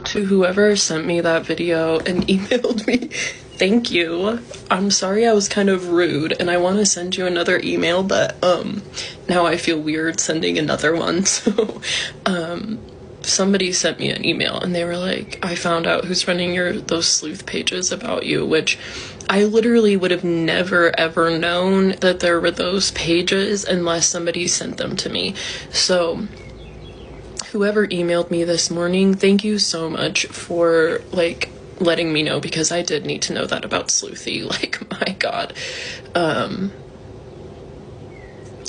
To whoever sent me that video and emailed me, thank you. I'm sorry I was kind of rude, and I want to send you another email, but now I feel weird sending another one. So somebody sent me an email and they were like, I found out who's running those sleuth pages about you, which I literally would have never ever known that there were those pages unless somebody sent them to me. So whoever emailed me this morning, thank you so much for like letting me know, because I did need to know that about Sleuthy. Like, my God.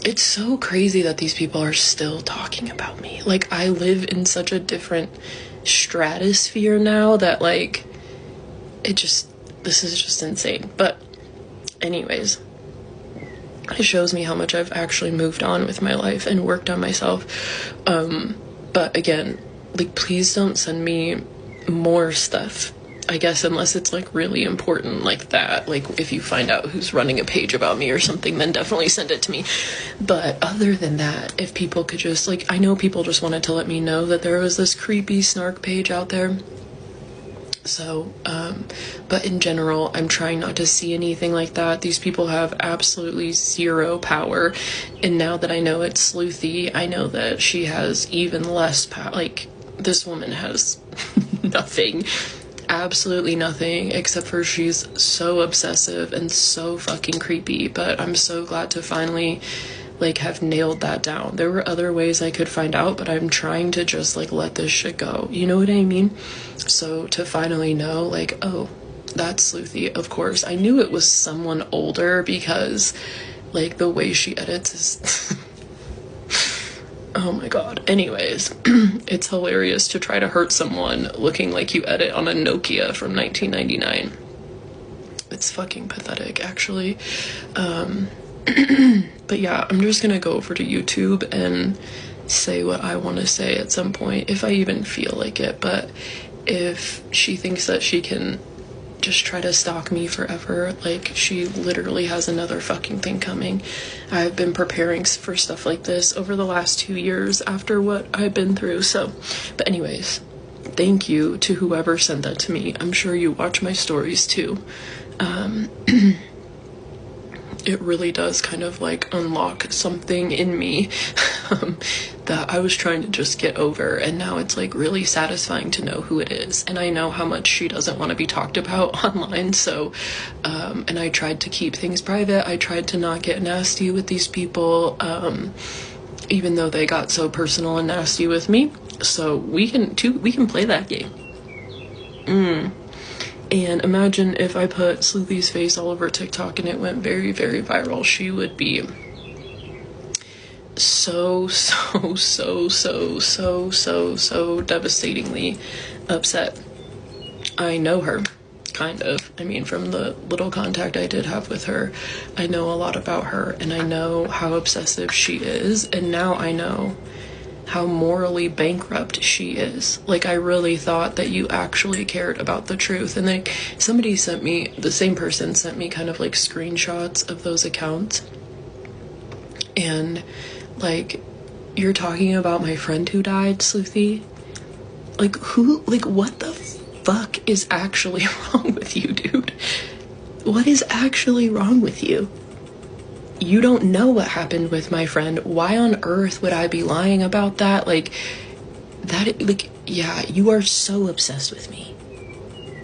It's so crazy that these people are still talking about me. Like, I live in such a different stratosphere now that, like, this is just insane. But anyways, it shows me how much I've actually moved on with my life and worked on myself. But again, like, please don't send me more stuff, I guess, unless it's like really important like that. Like, if you find out who's running a page about me or something, then definitely send it to me. But other than that, if people could just, like, I know people just wanted to let me know that there was this creepy snark page out there. So, but in general, I'm trying not to see anything like that. These people have absolutely zero power. And now that I know it's Sleuthy, I know that she has even less power. Like, this woman has nothing, absolutely nothing, except for she's so obsessive and so fucking creepy. But I'm so glad to finally, like, have nailed that down. There were other ways I could find out, but I'm trying to just, like, let this shit go. You know what I mean? So to finally know, like, oh, that's Sleuthy. Of course, I knew it was someone older because, like, the way she edits is... Oh my God. Anyways, it's hilarious to try to hurt someone looking like you edit on a Nokia from 1999. It's fucking pathetic, actually. But yeah, I'm just gonna go over to YouTube and say what I want to say at some point, if I even feel like it. But if she thinks that she can just try to stalk me forever, like, she literally has another fucking thing coming. I've been preparing for stuff like this over the last 2 years after what I've been through. So, but anyways, thank you to whoever sent that to me. I'm sure you watch my stories too. It really does kind of like unlock something in me that I was trying to just get over, and now it's like really satisfying to know who it is. And I know how much she doesn't want to be talked about online, so and I tried to keep things private. I tried to not get nasty with these people, even though they got so personal and nasty with me. So we can play that game. And imagine if I put Sleuthy's face all over TikTok and it went very, very viral. She would be so devastatingly upset. I know her, kind of. I mean, from the little contact I did have with her, I know a lot about her, and I know how obsessive she is, and now I know how morally bankrupt she is. Like, I really thought that you actually cared about the truth. And then somebody sent me, the same person sent me kind of like screenshots of those accounts, and like, you're talking about my friend who died, Sleuthy? Like, who, like, what the fuck is actually wrong with you, dude? What is actually wrong with you? You don't know what happened with my friend. Why on earth would I be lying about that? Like, that, like, yeah, you are so obsessed with me.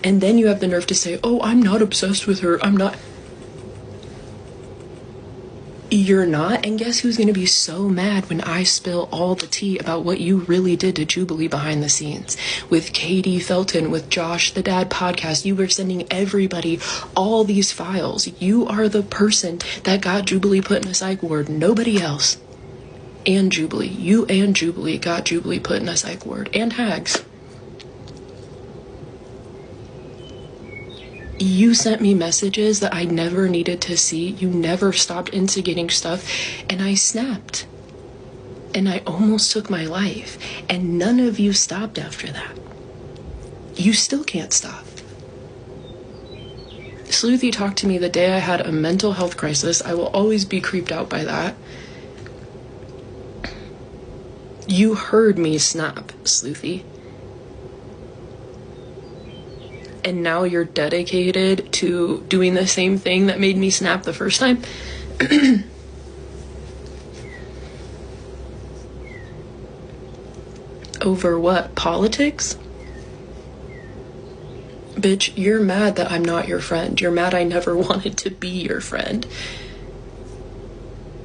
And then you have the nerve to say, oh, I'm not obsessed with her. I'm not. You're not? And guess who's going to be so mad when I spill all the tea about what you really did to Jubilee behind the scenes? With Katie Felton, with Josh the Dad podcast, you were sending everybody all these files. You are the person that got Jubilee put in a psych ward, nobody else. And Jubilee. You and Jubilee got Jubilee put in a psych ward. And Hags. You sent me messages that I never needed to see. You never stopped instigating stuff, and I snapped. And I almost took my life, and none of you stopped after that. You still can't stop. Sleuthy talked to me the day I had a mental health crisis. I will always be creeped out by that. You heard me snap, Sleuthy. and now you're dedicated to doing the same thing that made me snap the first time. Over what? Politics? Bitch, you're mad that I'm not your friend. You're mad I never wanted to be your friend.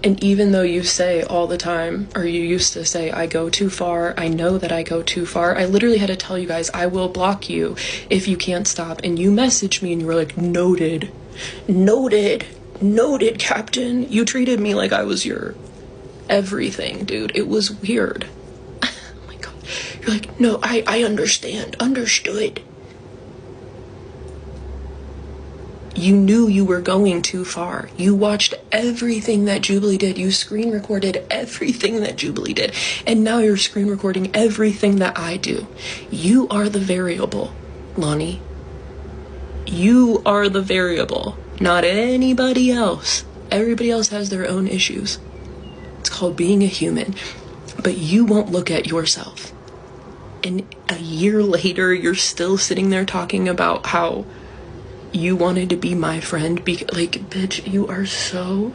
And even though you say all the time, or you used to say, I go too far, I know that I go too far. I literally had to tell you guys, I will block you if you can't stop. And you messaged me and you were like, noted, noted, noted, Captain. You treated me like I was your everything, dude. It was weird. Oh my God. You're like, no, I understand, understood. You knew you were going too far. You watched everything that Jubilee did. You screen recorded everything that Jubilee did. And now you're screen recording everything that I do. You are the variable, Lonnie. You are the variable, not anybody else. Everybody else has their own issues. It's called being a human. But you won't look at yourself. And a year later, you're still sitting there talking about how you wanted to be my friend. Like, bitch, you are so...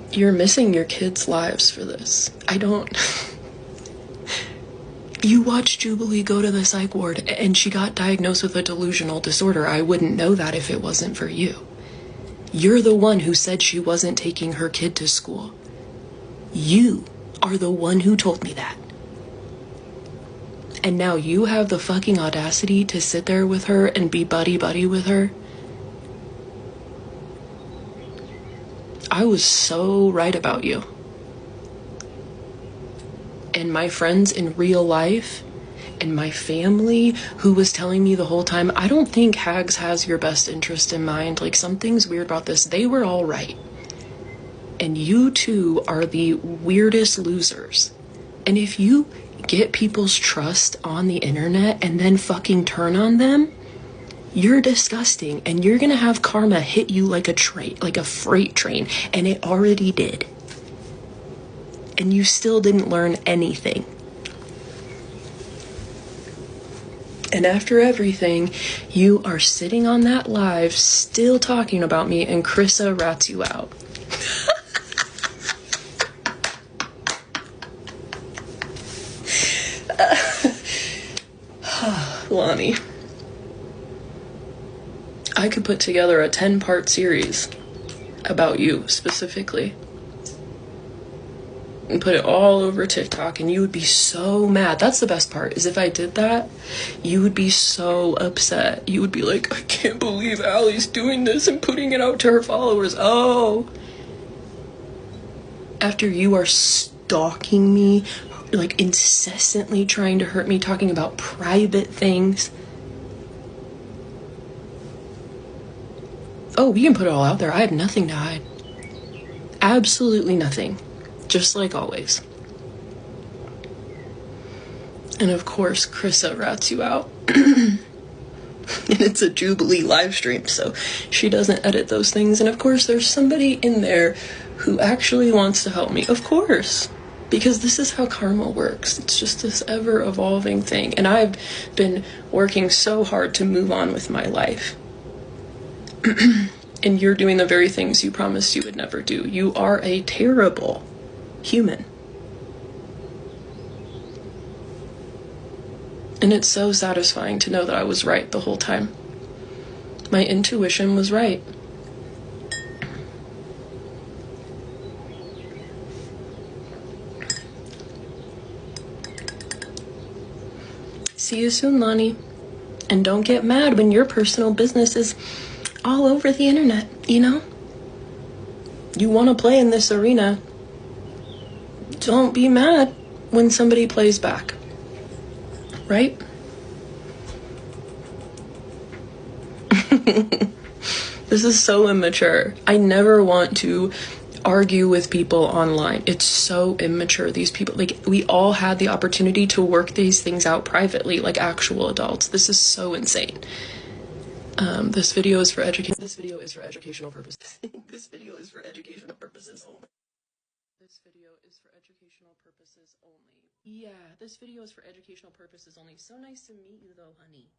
You're missing your kids' lives for this. I don't... You watched Jubilee go to the psych ward and she got diagnosed with a delusional disorder. I wouldn't know that if it wasn't for you. You're the one who said she wasn't taking her kid to school. You are the one who told me that. And now you have the fucking audacity to sit there with her and be buddy-buddy with her. I was so right about you. And my friends in real life and my family who was telling me the whole time, I don't think Hags has your best interest in mind. Like, something's weird about this. They were all right. And you two are the weirdest losers. And if you get people's trust on the internet and then fucking turn on them, you're disgusting. And you're gonna have karma hit you like a freight train. And it already did. And you still didn't learn anything. And after everything, you are sitting on that live still talking about me, and Krissa rats you out. Lonnie, I could put together a 10-part series about you specifically and put it all over TikTok, and you would be so mad. That's the best part, is if I did that, you would be so upset. You would be like, I can't believe Allie's doing this and putting it out to her followers. Oh, after you are stalking me, like incessantly trying to hurt me, talking about private things. Oh, we can put it all out there. I have nothing to hide. Absolutely nothing. Just like always. And of course, Krissa rats you out. And it's a Jubilee live stream, so she doesn't edit those things. And of course, there's somebody in there who actually wants to help me. Of course. Because this is how karma works. It's just this ever-evolving thing. And I've been working so hard to move on with my life. And you're doing the very things you promised you would never do. You are a terrible human. And it's so satisfying to know that I was right the whole time. My intuition was right. See you soon, Lonnie. And don't get mad when your personal business is all over the internet, you know? You want to play in this arena. Don't be mad when somebody plays back. Right? This is so immature. I never want to argue with people online. It's so immature. These people, like, we all had the opportunity to work these things out privately, like actual adults. This is so insane. This video is for education. This video is for educational purposes. This video is for educational purposes only. video is for educational purposes only. Yeah, this video is for educational purposes only. So nice to meet you though, honey.